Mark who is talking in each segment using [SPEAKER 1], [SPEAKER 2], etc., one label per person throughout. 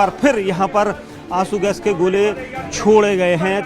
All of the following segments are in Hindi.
[SPEAKER 1] बार फिर यहाँ पर आंसू गैस के गोले छोड़े गए हैं।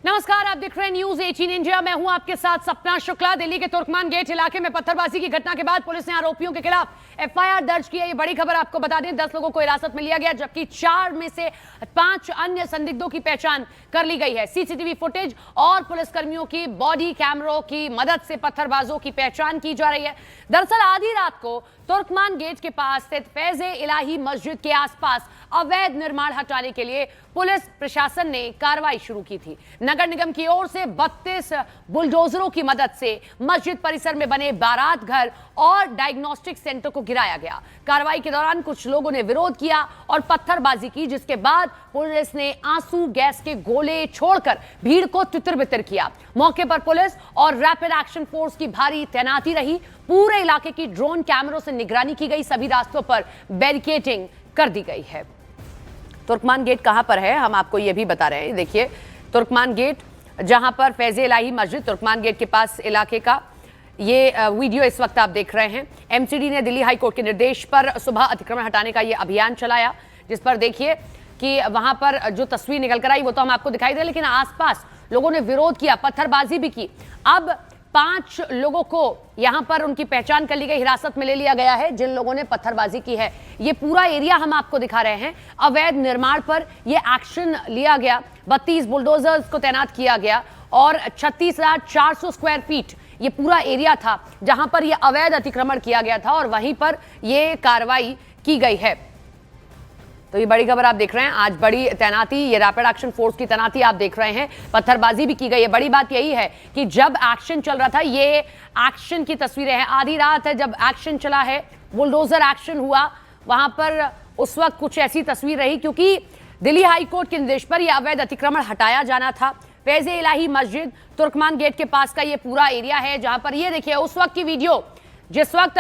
[SPEAKER 2] नमस्कार, आप देख रहे हैं न्यूज 18 इंडिया। मैं हूं आपके साथ सपना शुक्ला। दिल्ली के तुर्कमान गेट इलाके में पत्थरबाजी की घटना के बाद पुलिस ने आरोपियों के खिलाफ एफआईआर दर्ज की है। ये बड़ी खबर आपको बता दें, 10 लोगों को हिरासत में लिया गया, जबकि 4 में से 5 अन्य संदिग्धों की पहचान कर ली गई है। सीसीटीवी फुटेज और पुलिसकर्मियों की बॉडी कैमरों की मदद से पत्थरबाजों की पहचान की जा रही है। दरअसल आधी रात को तुर्कमान गेट के पास स्थित फैज़े इलाही मस्जिद के आसपास अवैध निर्माण हटाने के लिए पुलिस प्रशासन ने कार्रवाई शुरू की थी। नगर निगम की ओर से 32 बुलडोजरों की मदद से मस्जिद परिसर में बने बारात घर और डायग्नोस्टिक सेंटर को गिराया गया। कार्रवाई के दौरान कुछ लोगों ने विरोध किया और पत्थरबाजी की, जिसके बाद पुलिस ने आंसू गैस के गोले छोड़कर भीड़ को तितर-बितर किया। मौके पर पुलिस और रैपिड एक्शन फोर्स की भारी तैनाती रही। पूरे इलाके की ड्रोन कैमरों से निगरानी की गई। सभी रास्तों पर बैरिकेडिंग कर दी गई है। तुर्कमान गेट कहां पर है, हम आपको यह भी बता रहे हैं। देखिए, तुर्कमान गेट, जहां पर फैज़े इलाही मस्जिद, तुर्कमान गेट के पास इलाके का ये वीडियो इस वक्त आप देख रहे हैं। एमसीडी ने दिल्ली हाई कोर्ट के निर्देश पर सुबह अतिक्रमण हटाने का ये अभियान चलाया, जिस पर देखिए कि वहां पर जो तस्वीर निकल कर आई वो तो हम आपको दिखाई दे, लेकिन आसपास लोगों ने विरोध किया, पत्थरबाजी भी की। अब 5 लोगों को यहां पर उनकी पहचान कर ली गई, हिरासत में ले लिया गया है, जिन लोगों ने पत्थरबाजी की है। ये पूरा एरिया हम आपको दिखा रहे हैं। अवैध निर्माण पर यह एक्शन लिया गया। 32 बुलडोजर्स को तैनात किया गया और 36,400 स्क्वायर फीट ये पूरा एरिया था जहां पर यह अवैध अतिक्रमण किया गया था और वहीं पर यह कार्रवाई की गई है। तो ये बड़ी खबर आप देख रहे हैं। आज बड़ी तैनाती, ये रैपिड एक्शन फोर्स की तैनाती आप देख रहे हैं। पत्थरबाजी भी की गई है। बड़ी बात यही है कि जब एक्शन चल रहा था, ये एक्शन की तस्वीरें हैं, आधी रात है जब एक्शन चला है, बुलडोजर एक्शन हुआ, वहां पर उस वक्त कुछ ऐसी तस्वीर रही, क्योंकि दिल्ली हाई कोर्ट के निर्देश पर यह अवैध अतिक्रमण हटाया जाना था। फैज़े इलाही मस्जिद, तुर्कमान गेट के पास का ये पूरा एरिया है, जहां पर ये देखिए उस वक्त की वीडियो, जिस वक्त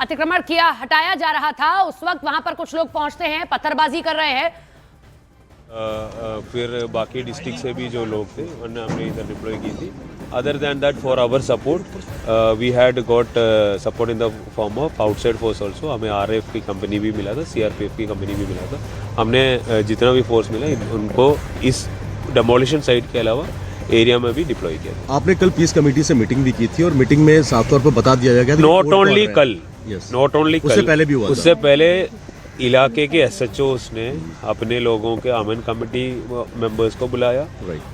[SPEAKER 2] अतिक्रमण किया हटाया जा रहा था, उस वक्त वहां पर कुछ लोग पहुंचते हैं, पत्थरबाजी कर रहे हैं।
[SPEAKER 3] फिर बाकी डिस्ट्रिक्ट से भी जो लोग थे उन्हें हमने इधर डिप्लॉय की थी। Other than that, for our support we had got support in the form of outside force also. हमें आरएफ की कंपनी भी मिला था, सीआरपीएफ की कंपनी भी मिला था। हमने जितना भी फोर्स मिला उनको इस डेमोलिशन साइट के अलावा एरिया में भी डिप्लॉय किया।
[SPEAKER 4] आपने कल पीस कमेटी से मीटिंग भी की थी और मीटिंग में साफ तौर पर बता दिया गया,
[SPEAKER 3] नॉट ओनली कल, नॉट ओनली कल,
[SPEAKER 4] उससे पहले भी हुआ,
[SPEAKER 3] उससे पहले इलाके के एसएचओस ने अपने लोगों के अमन कमेटी मेंबर्स को बुलाया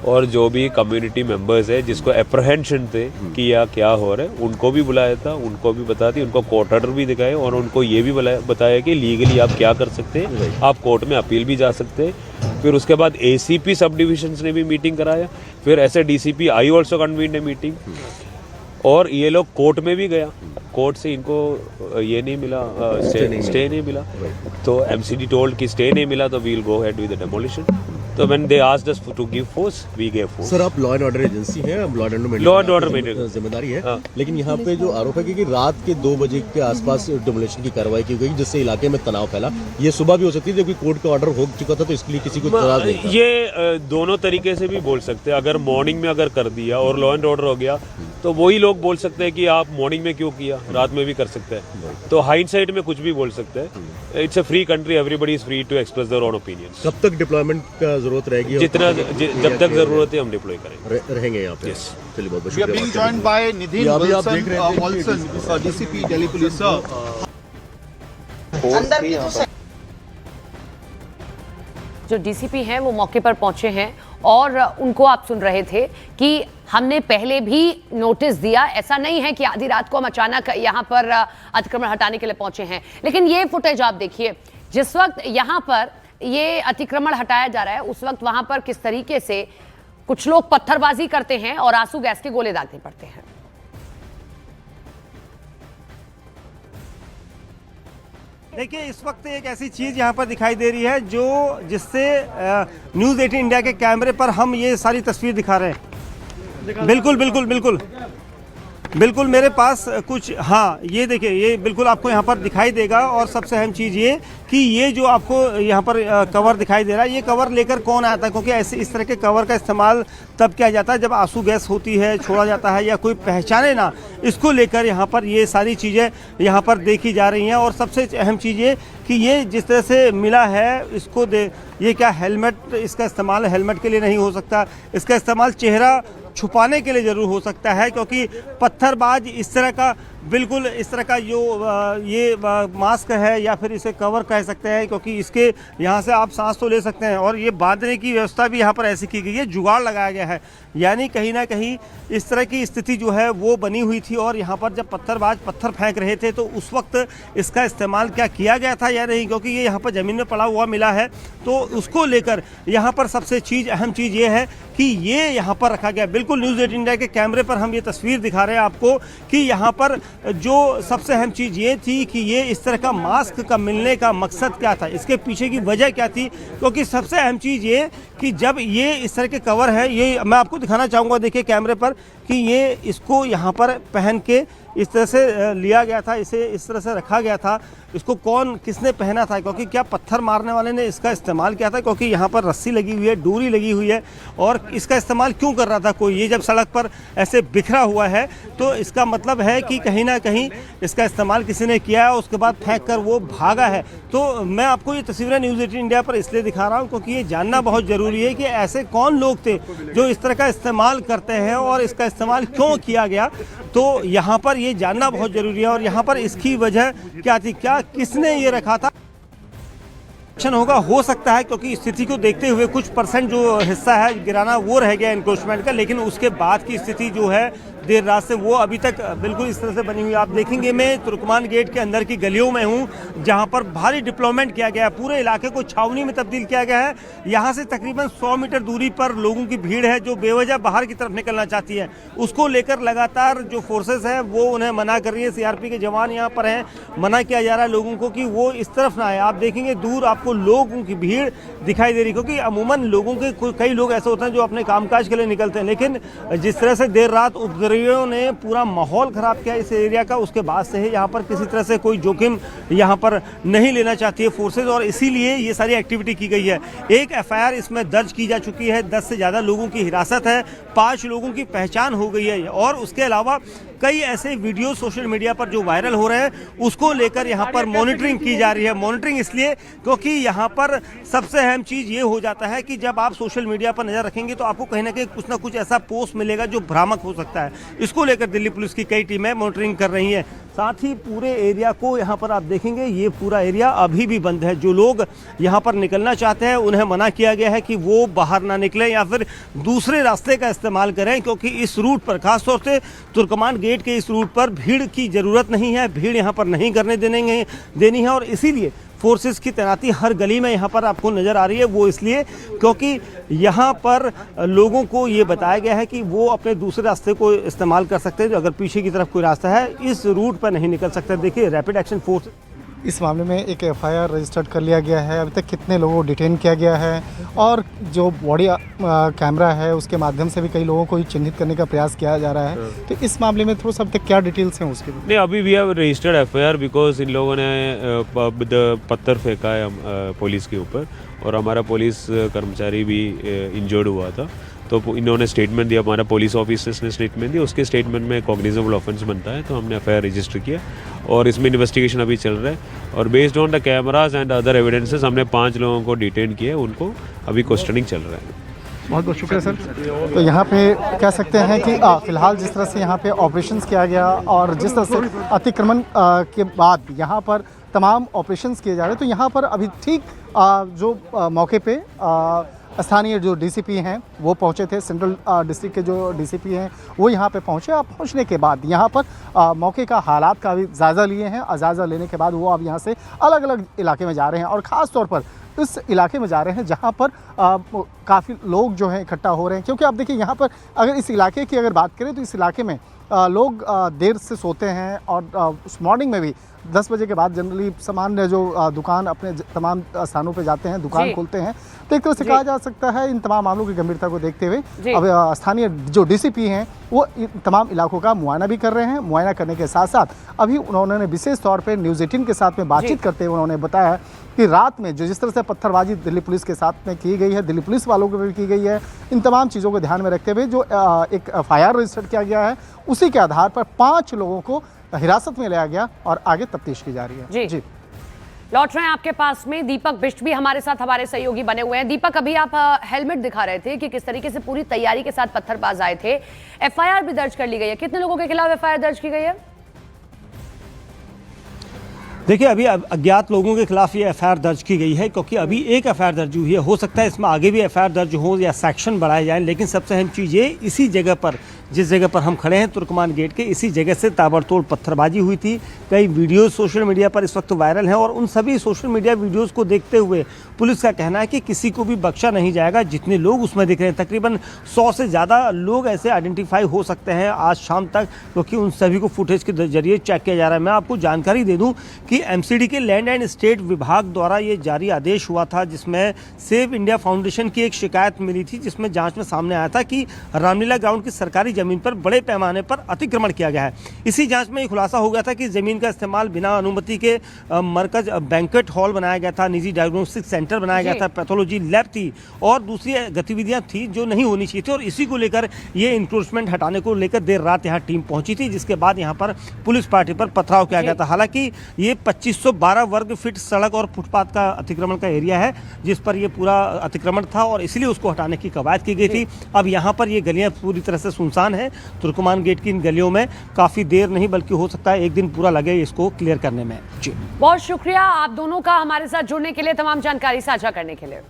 [SPEAKER 3] और जो भी कम्युनिटी मेंबर्स है जिसको अप्रहेंशन थे कि यह क्या हो रहा है, उनको भी बुलाया था, उनको भी बता दी, उनको कोर्ट ऑर्डर भी दिखाए और उनको ये भी बताया कि लीगली आप क्या कर सकते हैं, आप कोर्ट में अपील भी जा सकते हैं। फिर उसके बाद एसीपी सब डिविजन्स ने भी मीटिंग कराया, फिर ऐसे DCP I also convened a meeting, और ये लोग कोर्ट में भी गया। कोर्ट से इनको ये नहीं मिला, स्टे नहीं मिला, तो एमसीडी टोल्ड कि स्टे नहीं मिला तो we will go ahead with the demolition. तो when they asked us to give force, we give force.
[SPEAKER 4] Sir, आप लॉ एंड ऑर्डर एजेंसी हैं, लॉ एंड ऑर्डर जिम्मेदारी है, लेकिन यहाँ पे जो आरोप है कि रात के 2 बजे के आसपास डेमोलिशन की कार्रवाई की गई, जिससे इलाके में तनाव फैला। ये सुबह भी हो सकती है, जबकि कोर्ट का ऑर्डर हो चुका था, तो इसके लिए किसी को इतराज नहीं था।
[SPEAKER 3] ये दोनों तरीके से भी बोल सकते हैं। अगर मॉर्निंग में अगर कर दिया और लॉ एंड ऑर्डर हो गया, तो वही लोग बोल सकते हैं कि आप मॉर्निंग में क्यों किया, रात में भी कर सकते हैं। तो हाइंडसाइट में कुछ भी बोल सकते हैं। It's a free country, everybody is free to express their own opinions.
[SPEAKER 4] कब तक डिप्लॉयमेंट का जरूरत रहेगी?
[SPEAKER 3] जब तक जरूरत है हम डिप्लॉय करेंगे,
[SPEAKER 4] रहेंगे यहाँ पे। चलिए, बहुत बहुत शुक्रिया।
[SPEAKER 5] DCP Delhi police.
[SPEAKER 2] जो डीसीपी हैं वो मौके पर पहुंचे हैं और उनको आप सुन रहे थे कि हमने पहले भी नोटिस दिया, ऐसा नहीं है कि आधी रात को हम अचानक यहाँ पर अतिक्रमण हटाने के लिए पहुंचे हैं। लेकिन ये फुटेज आप देखिए, जिस वक्त यहाँ पर ये अतिक्रमण हटाया जा रहा है, उस वक्त वहां पर किस तरीके से कुछ लोग पत्थरबाजी करते हैं और आंसू गैस के गोले दागने पड़ते हैं।
[SPEAKER 1] देखिए, इस वक्त एक ऐसी चीज़ यहाँ पर दिखाई दे रही है जिससे न्यूज़ 18 इंडिया के कैमरे पर हम ये सारी तस्वीर दिखा रहे हैं। बिल्कुल बिल्कुल बिल्कुल बिल्कुल मेरे पास कुछ, हाँ ये देखिए, ये बिल्कुल आपको यहाँ पर दिखाई देगा। और सबसे अहम चीज़ ये कि ये जो आपको यहाँ पर कवर दिखाई दे रहा है, ये कवर लेकर कौन आता है, क्योंकि ऐसे इस तरह के कवर का इस्तेमाल तब किया जाता है जब आंसू गैस होती है, छोड़ा जाता है या कोई पहचाने ना, इसको लेकर यहाँ पर ये सारी चीज़ें यहाँ पर देखी जा रही हैं। और सबसे अहम चीज़ ये कि ये जिस तरह से मिला है, इसको ये क्या हेलमेट, इसका इस्तेमाल हेलमेट के लिए नहीं हो सकता, इसका इस्तेमाल चेहरा छुपाने के लिए ज़रूर हो सकता है, क्योंकि पत्थरबाज इस तरह का, बिल्कुल इस तरह का जो ये मास्क है या फिर इसे कवर कह सकते हैं, क्योंकि इसके यहाँ से आप सांस तो ले सकते हैं। और ये बांधने की व्यवस्था भी यहाँ पर ऐसी की गई है, जुगाड़ लगाया गया है, यानी कहीं ना कहीं इस तरह की स्थिति जो है वो बनी हुई थी। और यहाँ पर जब पत्थरबाज पत्थर फेंक रहे थे तो उस वक्त इसका इस्तेमाल क्या किया गया था या नहीं, क्योंकि ये यहाँ पर ज़मीन में पड़ा हुआ मिला है, तो उसको लेकर यहाँ पर सबसे अहम चीज़ ये है कि ये यहाँ पर रखा गया। बिल्कुल न्यूज़ 18 इंडिया के कैमरे पर हम ये तस्वीर दिखा रहे हैं आपको कि यहाँ पर जो सबसे अहम चीज़ ये थी कि ये इस तरह का मास्क का मिलने का मकसद क्या था, इसके पीछे की वजह क्या थी। क्योंकि सबसे अहम चीज़ ये कि जब ये इस तरह के कवर है, ये मैं आपको दिखाना चाहूँगा, देखिए कैमरे पर, कि ये इसको यहाँ पर पहन के इस तरह से लिया गया था, इसे इस तरह से रखा गया था। इसको किसने पहना था, क्योंकि क्या पत्थर मारने वाले ने इसका इस्तेमाल किया था, क्योंकि यहाँ पर रस्सी लगी हुई है, डोरी लगी हुई है, और इसका इस्तेमाल क्यों कर रहा था कोई। ये जब सड़क पर ऐसे बिखरा हुआ है तो इसका मतलब है कि कहीं ना कहीं इसका इस्तेमाल किसी ने किया है, उसके बाद फेंक कर वो भागा है। तो मैं आपको ये तस्वीरें न्यूज़ 18 इंडिया पर इसलिए दिखा रहा हूँ क्योंकि ये जानना बहुत ज़रूरी है कि ऐसे कौन लोग थे जो इस तरह का इस्तेमाल करते हैं और इसका इस्तेमाल क्यों किया गया। तो यहाँ पर ये जानना बहुत ज़रूरी है। और यहाँ पर इसकी वजह क्या थी, क्या किसने ये रखा था होगा, हो सकता है क्योंकि स्थिति को देखते हुए कुछ परसेंट जो हिस्सा है गिराना वो रह गया एनक्रोचमेंट का, लेकिन उसके बाद की स्थिति जो है देर रात से वो अभी तक बिल्कुल इस तरह से बनी हुई। आप देखेंगे मैं तुर्कमान गेट के अंदर की गलियों में हूँ जहाँ पर भारी डिप्लॉयमेंट किया गया है, पूरे इलाके को छावनी में तब्दील किया गया है। यहाँ से तकरीबन 100 मीटर दूरी पर लोगों की भीड़ है जो बेवजह बाहर की तरफ निकलना चाहती है। उसको लेकर लगातार जो फोर्सेस हैं वो उन्हें मना कर रही है। सीआरपी के जवान यहाँ पर हैं, मना किया जा रहा है लोगों को कि वो इस तरफ ना आए। आप देखेंगे दूर आपको लोगों की भीड़ दिखाई दे रही, क्योंकि अमूमन लोगों के कई लोग ऐसे होते हैं जो अपने कामकाज के लिए निकलते हैं, लेकिन जिस तरह से देर रात उपद्रवियों ने पूरा माहौल खराब किया इस एरिया का, उसके बाद से ही यहाँ पर किसी तरह से कोई जोखिम यहाँ पर नहीं लेना चाहती है फोर्सेज, और इसीलिए ये सारी एक्टिविटी की गई है। एक एफआईआर इसमें दर्ज की जा चुकी है, 10 से ज़्यादा लोगों की हिरासत है, 5 लोगों की पहचान हो गई है, और उसके अलावा कई ऐसे वीडियो सोशल मीडिया पर जो वायरल हो रहे हैं उसको लेकर यहाँ पर मॉनिटरिंग की जा रही है। मॉनिटरिंग इसलिए क्योंकि यहाँ पर सबसे अहम चीज़ ये हो जाता है कि जब आप सोशल मीडिया पर नज़र रखेंगे तो आपको कहीं ना कहीं कुछ ना कुछ ऐसा पोस्ट मिलेगा जो भ्रामक हो सकता है। इसको लेकर दिल्ली पुलिस की कई टीमें मॉनिटरिंग कर रही हैं। साथ ही पूरे एरिया को यहाँ पर आप देखेंगे ये पूरा एरिया अभी भी बंद है। जो लोग यहाँ पर निकलना चाहते हैं उन्हें मना किया गया है कि वो बाहर ना निकलें या फिर दूसरे रास्ते का इस्तेमाल करें, क्योंकि इस रूट पर खासतौर से तुर्कमान गेट के इस रूट पर भीड़ की ज़रूरत नहीं है, भीड़ यहाँ पर नहीं करने देनी है। और इसीलिए फोर्सेस की तैनाती हर गली में यहाँ पर आपको नज़र आ रही है। वो इसलिए क्योंकि यहाँ पर लोगों को ये बताया गया है कि वो अपने दूसरे रास्ते को इस्तेमाल कर सकते हैं, अगर पीछे की तरफ कोई रास्ता है इस रूट पर नहीं निकल सकते। देखिए रैपिड एक्शन फोर्स
[SPEAKER 6] इस मामले में एक एफआईआर रजिस्टर्ड कर लिया गया है। अभी तक कितने लोगों को डिटेन किया गया है और जो बॉडी कैमरा है उसके माध्यम से भी कई लोगों को चिन्हित करने का प्रयास किया जा रहा है। तो इस मामले में थोड़ा सा अभी तक क्या डिटेल्स हैं उसके?
[SPEAKER 3] नहीं, अभी we have registered FIR because इन लोगों ने पत्थर फेंका है पुलिस के ऊपर और हमारा पुलिस कर्मचारी भी इंजर्ड हुआ था। तो इन्होंने स्टेटमेंट दिया, हमारा पुलिस ऑफिसर्स ने स्टेटमेंट दिया, उसके स्टेटमेंट में कॉग्निजेबल ऑफेंस बनता है, तो हमने एफआईआर रजिस्टर किया और इसमें इन्वेस्टिगेशन अभी चल रहा है। और based on the cameras and other evidences हमने 5 लोगों को डिटेन किया है, उनको अभी क्वेश्चनिंग चल रहा है।
[SPEAKER 6] बहुत बहुत शुक्रिया सर। तो यहाँ पे कह सकते हैं कि फ़िलहाल जिस तरह से यहाँ पे ऑपरेशंस किया गया और जिस तरह से अतिक्रमण के बाद यहाँ पर तमाम ऑपरेशंस किए जा रहे हैं, तो यहाँ पर अभी ठीक जो मौके पे स्थानीय जो डीसीपी हैं वो पहुंचे थे, सेंट्रल डिस्ट्रिक्ट के जो डीसीपी हैं वो यहाँ पे पहुंचे। अब पहुंचने के बाद यहाँ पर मौके का हालात का भी जायज़ा लिए हैं और जायज़ा लेने के बाद वो अब यहाँ से अलग अलग इलाके में जा रहे हैं और ख़ास तौर पर इस इलाके में जा रहे हैं जहाँ पर काफ़ी लोग जो हैं इकट्ठा हो रहे हैं। क्योंकि आप देखिए यहाँ पर अगर इस इलाके की अगर बात करें तो इस इलाके में लोग देर से सोते हैं और मॉर्निंग में भी 10 बजे के बाद जनरली सामान्य जो दुकान अपने तमाम स्थानों पे जाते हैं, दुकान खोलते हैं। तो एक तरह से कहा जा सकता है इन तमाम मामलों की गंभीरता को देखते हुए अब स्थानीय जो डीसीपी हैं वो इन तमाम इलाकों का मुआयना भी कर रहे हैं। मुआयना करने के साथ साथ अभी उन्होंने विशेष तौर पर न्यूज़ 18 के साथ में बातचीत करते हुए उन्होंने बताया कि रात में जो जिस तरह से पत्थरबाजी दिल्ली पुलिस के साथ में की गई है, दिल्ली पुलिस वालों को भी की गई है, इन तमाम चीज़ों को ध्यान में रखते हुए जो एक FIR रजिस्टर किया गया है, उसी के आधार पर 5 लोगों को हिरासत में लिया गया और आगे तफ्तीश की जा रही है।
[SPEAKER 2] जी लौट रहे हैं आपके पास में दीपक बिष्ट भी हमारे साथ हमारे सहयोगी बने हुए हैं। दीपक, अभी आप हेलमेट दिखा रहे थे कि किस तरीके से पूरी तैयारी के साथ पत्थरबाज आए थे। FIR भी दर्ज कर ली गई है, कितने लोगों के खिलाफ FIR दर्ज की गई है?
[SPEAKER 1] देखिए, अभी अज्ञात लोगों के खिलाफ ये FIR दर्ज की गई है, क्योंकि अभी एक FIR दर्ज हुई है। हो सकता है इसमें आगे भी FIR दर्ज हो या सेक्शन बढ़ाए जाएं, लेकिन सबसे अहम चीज़ ये, इसी जगह पर जिस जगह पर हम खड़े हैं तुर्कमान गेट के, इसी जगह से ताबड़तोड़ पत्थरबाजी हुई थी। कई वीडियोस सोशल मीडिया पर इस वक्त वायरल हैं और उन सभी सोशल मीडिया वीडियोस को देखते हुए पुलिस का कहना है कि किसी को भी बख्शा नहीं जाएगा। जितने लोग उसमें दिख रहे हैं, तकरीबन 100 से ज़्यादा लोग ऐसे आइडेंटिफाई हो सकते हैं आज शाम तक, क्योंकि उन सभी को फुटेज के जरिए चेक किया जा रहा है। मैं आपको जानकारी दे दूँ कि MCD के लैंड एंड स्टेट विभाग द्वारा ये जारी आदेश हुआ था, जिसमें सेव इंडिया फाउंडेशन की एक शिकायत मिली थी, जिसमें जांच में सामने आया था कि रामलीला ग्राउंड की सरकारी जमीन पर बड़े पैमाने पर अतिक्रमण किया गया है। इसी जांच में ये खुलासा हो गया था कि जमीन का इस्तेमाल बिना अनुमति के मरकज बैंक्वेट हॉल बनाया गया था, निजी डायग्नोस्टिक सेंटर बनाया गया था, पैथोलॉजी लैब थी और दूसरी गतिविधियां थी जो नहीं होनी चाहिए थी। और इसी को लेकर ये इंक्रोचमेंट हटाने को लेकर देर रात यहाँ टीम पहुंची थी, जिसके बाद यहाँ पर पुलिस पार्टी पर पथराव किया गया था। हालांकि ये 2512 वर्ग फीट सड़क और फुटपाथ का अतिक्रमण का एरिया है, जिस पर यह पूरा अतिक्रमण था और इसलिए उसको हटाने की कवायद की गई थी। अब यहाँ पर ये गलियाँ पूरी तरह से सुनसान है। तुर्कमान गेट की इन गलियों में काफ़ी देर नहीं बल्कि हो सकता है एक दिन पूरा लगे इसको क्लियर करने में। जी,
[SPEAKER 2] बहुत शुक्रिया आप दोनों का हमारे साथ जुड़ने के लिए, तमाम जानकारी साझा करने के लिए।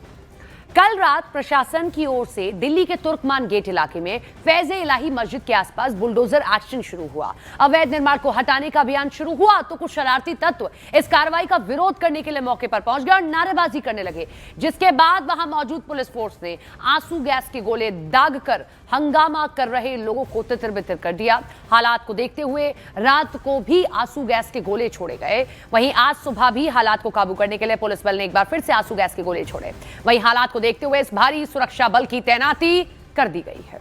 [SPEAKER 2] कल रात प्रशासन की ओर से दिल्ली के तुर्कमान गेट इलाके में फैज़-ए-इलाही मस्जिद के आसपास बुलडोजर एक्शन शुरू हुआ। अवैध निर्माण को हटाने का अभियान शुरू हुआ तो कुछ शरारती तत्व इस कार्रवाई का विरोध करने के लिए मौके पर पहुंच गए और नारेबाजी करने लगे, जिसके बाद वहां मौजूद पुलिस फोर्स ने आंसू गैस के गोले दागकर हंगामा कर रहे लोगों को तितर-बितर कर दिया। हालात को देखते हुए रात को भी आंसू गैस के गोले छोड़े गए। वहीं आज सुबह भी हालात को काबू करने के लिए पुलिस बल ने एक बार फिर से आंसू गैस के गोले छोड़े। वहीं हालात को देखते हुए इस भारी सुरक्षा बल की तैनाती कर दी गई है।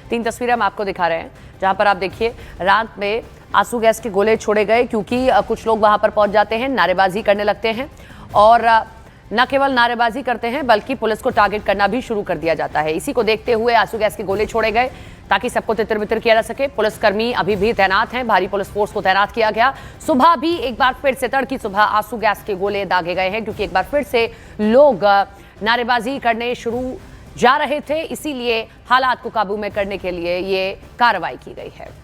[SPEAKER 2] तीन तस्वीरें हम आपको दिखा रहे हैं, जहां पर आप देखिए रात में आंसू गैस के गोले छोड़े गए, क्योंकि कुछ लोग वहां पर पहुंच जाते हैं, नारेबाजी करने लगते हैं और न केवल नारेबाजी करते हैं बल्कि पुलिस को टारगेट करना भी शुरू कर दिया जाता है। इसी को देखते हुए आंसू गैस के गोले छोड़े गए ताकि सबको तितर-बितर किया जा सके। पुलिसकर्मी अभी भी तैनात हैं, भारी पुलिस फोर्स को तैनात किया गया। सुबह भी एक बार फिर से तड़की सुबह आंसू गैस के गोले दागे गए हैं, क्योंकि एक बार फिर से लोग नारेबाजी करने शुरू जा रहे थे, इसीलिए हालात को काबू में करने के लिए ये कार्रवाई की गई है।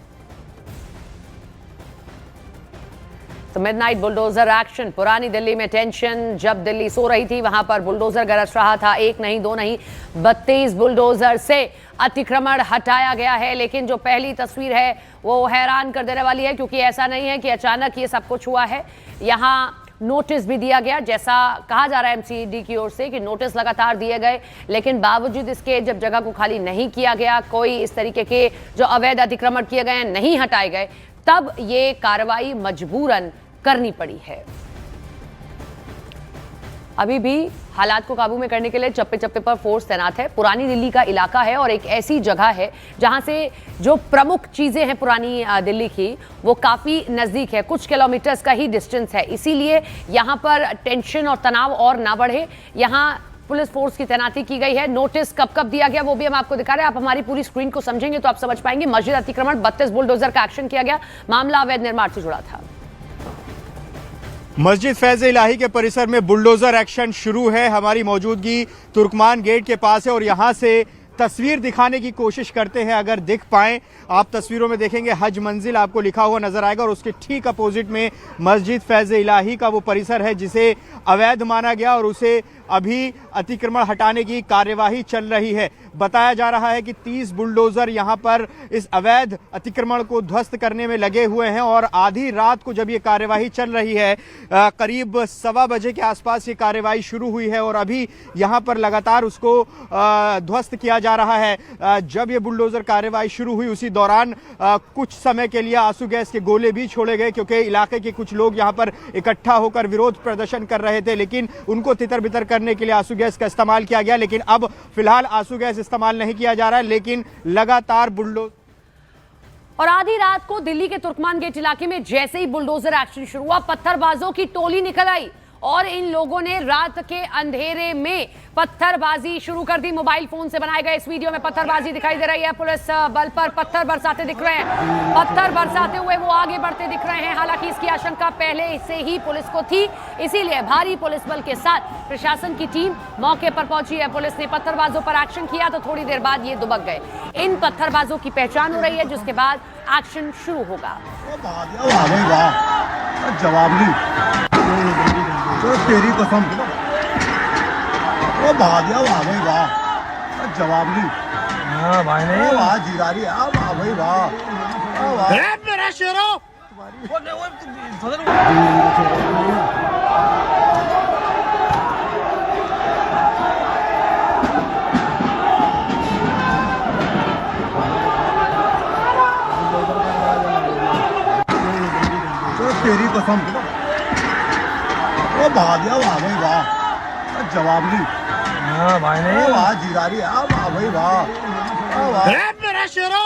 [SPEAKER 2] तो मिडनाइट बुलडोजर एक्शन, पुरानी दिल्ली में टेंशन। जब दिल्ली सो रही थी वहां पर बुलडोजर गरज रहा था। एक नहीं, दो नहीं, 32 बुलडोजर से अतिक्रमण हटाया गया है। लेकिन जो पहली तस्वीर है वो हैरान कर देने वाली है, क्योंकि ऐसा नहीं है कि अचानक ये सब कुछ हुआ है। यहाँ नोटिस भी दिया गया, जैसा कहा जा रहा है MCD की ओर से कि नोटिस लगातार दिए गए, लेकिन बावजूद इसके जब जगह को खाली नहीं किया गया, कोई इस तरीके के जो अवैध अतिक्रमण किए गए नहीं हटाए गए, तब ये कार्रवाई मजबूरन करनी पड़ी है। अभी भी हालात को काबू में करने के लिए चप्पे चप्पे पर फोर्स तैनात है। पुरानी दिल्ली का इलाका है और एक ऐसी जगह है जहां से जो प्रमुख चीजें हैं पुरानी दिल्ली की वो काफी नजदीक है, कुछ किलोमीटर्स का ही डिस्टेंस है। इसीलिए यहां पर टेंशन और तनाव और ना बढ़े, यहां पुलिस फोर्स की तैनाती की गई है। नोटिस कब कब दिया गया वो भी हम आपको दिखा रहे हैं। आप हमारी पूरी स्क्रीन को समझेंगे तो आप समझ पाएंगे। मस्जिद अतिक्रमण 32 बुलडोजर का एक्शन किया गया, मामला अवैध निर्माण से जुड़ा था।
[SPEAKER 7] मस्जिद फैज़-ए-इलाही के परिसर में बुलडोजर एक्शन शुरू है। हमारी मौजूदगी तुर्कमान गेट के पास है और यहाँ से तस्वीर दिखाने की कोशिश करते हैं, अगर दिख पाएं। आप तस्वीरों में देखेंगे हज मंजिल आपको लिखा हुआ नजर आएगा और उसके ठीक अपोजिट में मस्जिद फैज इलाही का वो परिसर है जिसे अवैध माना गया और उसे अभी अतिक्रमण हटाने की कार्यवाही चल रही है। बताया जा रहा है कि 30 बुलडोजर यहां पर इस अवैध अतिक्रमण को ध्वस्त करने में लगे हुए हैं और आधी रात को जब ये कार्यवाही चल रही है, करीब 1:15 बजे के आसपास ये कार्यवाही शुरू हुई है और अभी यहां पर लगातार उसको ध्वस्त किया जा रहा है। जब ये बुलडोजर कार्यवाही शुरू हुई उसी दौरान कुछ समय के लिए आंसू गैस के गोले भी छोड़े गए, क्योंकि इलाके के कुछ लोग यहां पर इकट्ठा होकर विरोध प्रदर्शन कर रहे थे, लेकिन उनको तितर बितर करने के लिए आंसू गैस का इस्तेमाल किया गया। लेकिन अब फिलहाल आंसू गैस इस्तेमाल नहीं किया जा रहा है, लेकिन लगातार बुलडोजर।
[SPEAKER 2] और आधी रात को दिल्ली के तुर्कमान गेट इलाके में जैसे ही बुलडोजर एक्शन शुरू हुआ, पत्थरबाजों की टोली निकल आई और इन लोगों ने रात के अंधेरे में पत्थरबाजी शुरू कर दी। मोबाइल फोन से बनाए गए इस वीडियो में पत्थरबाजी दिखाई दे रही है। पुलिस बल पर पत्थर बरसाते दिख रहे हैं, पत्थर बरसाते हुए वो आगे बढ़ते दिख रहे हैं। हालांकि इसकी आशंका पहले से ही पुलिस को थी, इसीलिए भारी पुलिस बल के साथ प्रशासन की टीम मौके पर पहुंची है। पुलिस ने पत्थरबाजों पर एक्शन किया तो थोड़ी देर बाद ये दुबक गए। इन पत्थरबाजों की पहचान हो रही है, जिसके बाद एक्शन शुरू होगा।
[SPEAKER 5] जवाब नहीं तो तेरी कसम, वो भाग्या वाह भाई वाह, जवाब नहीं। हाँ भाई नहीं, वाह जीरारी, वाह भाई वाह, मेरा शेरो। तेरी कसम, वो भाग्या वाह भाई वाह, जवाब नहीं। हाँ भाई नहीं, वाह जीरारी, वाह भाई वाह, मेरा शेरो।